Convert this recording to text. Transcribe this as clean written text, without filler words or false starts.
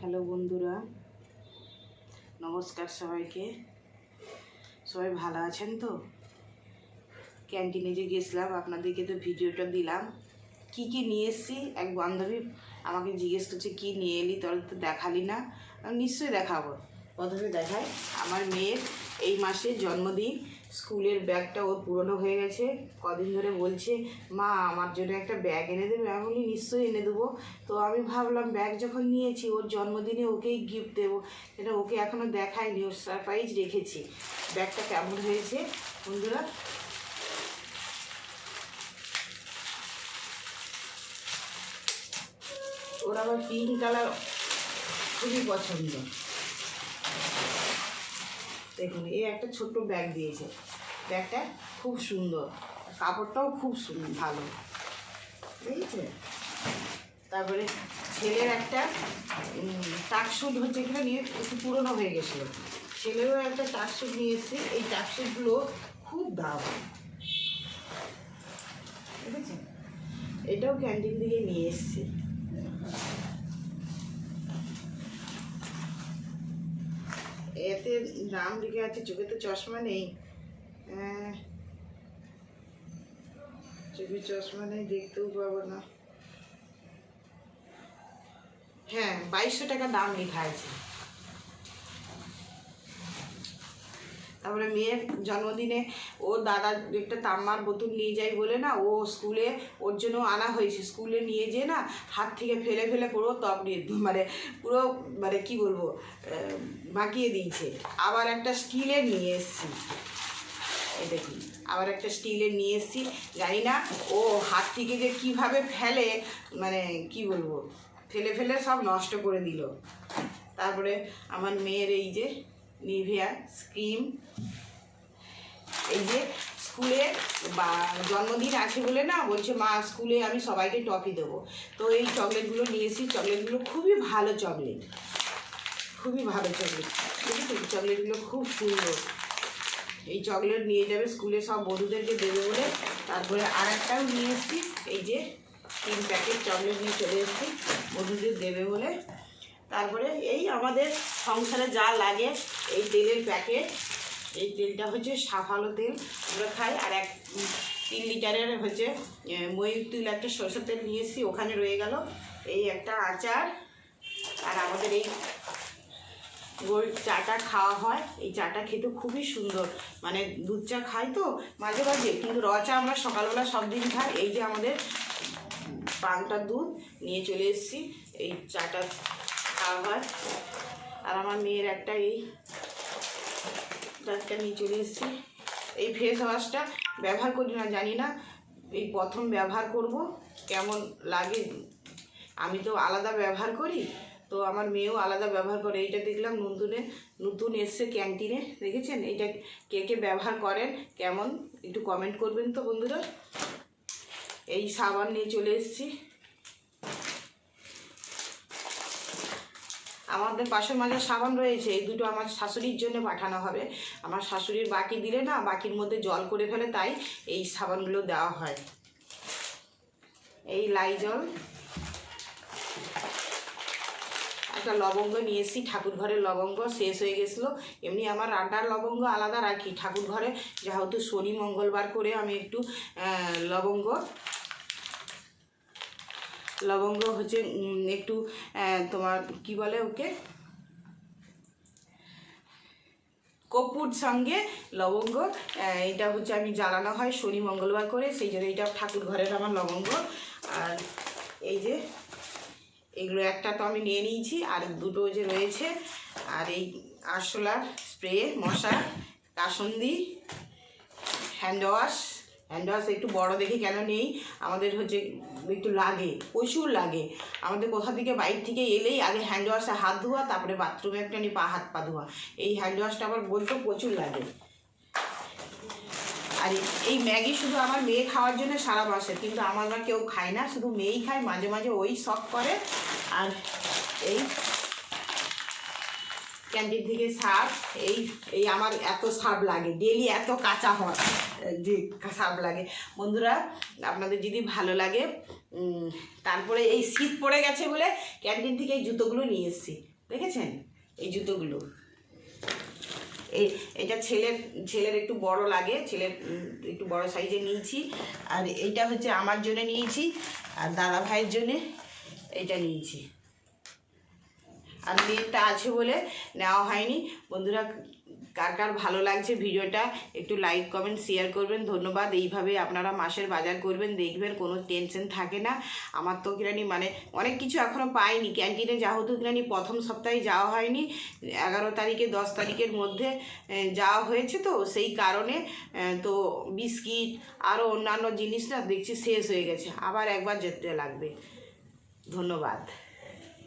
Hello বন্ধুরা, নমস্কার সবাইকে। সবাই ভালো আছেন তো? ক্যান্টিনে যে গেছিলাম আপনাদেরকে তো ভিডিওটা দিলাম। কি কি নিয়ে এসেছি এক বান্ধবী আমাকে জিজ্ঞেস করছে কি নিয়ে এলি, তোর তো দেখালি না। নিশ্চয়ই দেখাবো। প্রথমে দেখাই, আমার মেয়ের এই মাসে জন্মদিন। স্কুলের ব্যাগটা ওর পুরনো হয়ে গেছে, কদিন ধরে বলছে মা আমার জন্য একটা ব্যাগ এনে দেবে। আমি বলি নিশ্চয়ই এনে দেবো। তো আমি ভাবলাম ব্যাগ যখন নিয়েছি ওর জন্মদিনে ওকেই গিফট দেবো, এটা ওকে এখনও দেখায়নি, ওর সারপ্রাইজ রেখেছি। ব্যাগটা কেমন হয়েছে বন্ধুরা? ওর আবার পিঙ্ক কালার খুবই পছন্দ। দেখুন এই একটা ছোট্ট ব্যাগ দিয়েছে, ব্যাগটা খুব সুন্দর, কাপড়টাও খুব ভালো, বুঝেছে। তারপরে ছেলের একটা টাকশুট হচ্ছে, এখানে নিয়ে একটু পুরোনো হয়ে গেছিলো, ছেলেরও একটা টাকশুট নিয়ে এসেছি। এই টাকশুটগুলো খুব দাম, ঠিক আছে। এটাও ক্যান্টিন থেকে নিয়ে এসেছি। এতে নাম লিখে আছে, চোখে তো চশমা নেই, চোখে চশমা নেই, দেখতেও পাবো না। হ্যাঁ, 2200 টাকা দাম লেখা আছে। তারপরে মেয়ের জন্মদিনে ওর দাদা একটা তাম্মার বোতল নিয়ে যায় বলে না, ও স্কুলে ওর জন্য আনা হয়েছে। স্কুলে নিয়ে যেয়ে না হাত থেকে ফেলে ফেলে পুরো ত্বক নিয়ে পুরো কী বলবো, বাঁকিয়ে দিয়েছে। আবার একটা স্টিলের নিয়ে এসেছি, এই দেখুন আবার একটা স্টিলের নিয়ে এসেছি। জানি না ও হাত থেকে যে কীভাবে ফেলে, কি বলবো, ফেলে ফেলে সব নষ্ট করে দিল। তারপরে আমার মেয়ের এই যে নিভিয়া ক্রিম, এই যে স্কুলে বা জন্মদিন আছে বলে না বলছে মা স্কুলে আমি সবাইকে টফি দেবো। তো এই চকলেটগুলো নিয়ে এসেছি, চকলেটগুলো খুবই ভালো চকলেট, খুবই ভালো চকলেট, বুঝেছি। চকলেটগুলো খুব সুন্দর। এই চকলেট নিয়ে যাবে স্কুলে সব বন্ধুদেরকে দেবে বলে। তারপরে আর একটাও নিয়ে এসেছি, এই যে 3 প্যাকেট চকলেট নিয়ে চলে এসেছি বন্ধুদের দেবে বলে। তারপরে এই আমাদের সংসারে যা লাগে, এই তেলের প্যাকেট, এই তেলটা হচ্ছে সাফালো তেল আমরা খাই। আর 3 লিটারের হচ্ছে ময়ূর তেল, একটা সরষের তেল নিয়ে এসেছি, ওখানে রয়ে গেল। এই একটা আচার। আর আমাদের এই গোল চাটা খাওয়া হয়, এই চাটা খেতে খুবই সুন্দর, দুধ চা খাই তো মাঝে মাঝে, কিন্তু র চা আমরা সকালবেলা সব দিন খাই। এই যে আমাদের পানটার দুধ নিয়ে চলে এসেছি, এই চাটা খাওয়া হয়। আর আমার মেয়ের একটা একটা নিয়ে চলে এসেছি। এই ফেস ওয়াশটা ব্যবহার করি না, জানি না, এই প্রথম ব্যবহার করব, কেমন লাগে। আমি তো আলাদা ব্যবহার করি, তো আমার মেয়েও আলাদা ব্যবহার করে। এইটা দেখলাম নতুন এসছে ক্যান্টিনে, দেখেছেন? এইটা কে কে ব্যবহার করেন, কেমন একটু কমেন্ট করবেন তো বন্ধুরা। এই সাবান নিয়ে চলে এসেছি। আমাদের পাশের মাঝে সাবান রয়েছে, এই দুটো আমার শাশুড়ির জন্য পাঠানো হবে। আমার শাশুড়ির বাকি দিলে না বাকির মধ্যে জল করে ফেলে, তাই এই সাবানগুলো দেওয়া হয়। এই লাইজল, একটা লবঙ্গ নিয়ে এসেছি, ঠাকুর ঘরের লবঙ্গ শেষ হয়ে গেছিলো। এমনি আমার রান্নার লবঙ্গ আলাদা রাখি, ঠাকুর ঘরে যেহেতু শনি মঙ্গলবার করে আমি একটু লবঙ্গ হচ্ছে একটু তোমার কি বলে ওকে, কর্পূর সঙ্গে লবঙ্গ, এটা হচ্ছে আমি জ্বালানো হয় শনি মঙ্গলবার করে, সেই জন্য এইটা ঠাকুর ঘরের আমার লবঙ্গ। আর এই যে এগুলো একটা তো আমি নিয়ে নিয়েছি, আর দুটো যে রয়েছে। আর এই আরশোলার স্প্রে, মশা, কাসুন্দি, হ্যান্ড ওয়াশ একটু বড় দেখে কেন নেই, আমাদের হচ্ছে একটু লাগে, প্রচুর লাগে আমাদের। কোথা থেকে বাইরে থেকে এলেই আগে হ্যান্ড ওয়াশে হাত ধোয়া, তারপরে বাথরুমে একটা নিয়ে হাত পা ধোয়া। এই হ্যান্ড ওয়াশটা আবার বলতে প্রচুর লাগে। আর এই ম্যাগি শুধু আমার মেয়ে খাওয়ার জন্য সারা মাসে, কিন্তু আমরা কেউ খাই না, শুধু মেয়েই খায়, মাঝে মাঝে ওই শখ করে। আর এই ক্যান্টিন থেকে সার্ফ, এই আমার এত সার্ফ লাগে, ডেলি এত কাঁচা হয় যে সার্ফ লাগে। বন্ধুরা আপনাদের যদি ভালো লাগে, তারপরে এই শীত পড়ে গেছে বলে ক্যান্টিন থেকে এই জুতোগুলো নিয়ে এসেছি, দেখেছেন এই জুতোগুলো, এটা ছেলের একটু বড় লাগে, ছেলের একটু বড় সাইজে নিয়েছি। আর এইটা হচ্ছে আমার জন্য নিয়েছি, আর দাদা ভাইয়ের জন্যে এইটা নিয়েছি। আর মেয়েরটা আছে বলে নেওয়া হয়নি। বন্ধুরা, কার কার ভালো লাগছে ভিডিওটা একটু লাইক কমেন্ট শেয়ার করবেন, ধন্যবাদ। এইভাবে আপনারা মাসের বাজার করবেন, দেখবেন কোনো টেনশন থাকে না। আমার তো কিরানি মানে অনেক কিছু এখনও পাইনি ক্যান্টিনে, যেহেতু কিরানি প্রথম সপ্তাহে যাওয়া হয়নি, 11 তারিখে 10 তারিখের মধ্যে যাওয়া হয়েছে, তো সেই কারণে তো বিস্কিট আরও অন্যান্য জিনিস না দেখছি শেষ হয়ে গেছে, আবার একবার যেতে লাগবে। ধন্যবাদ।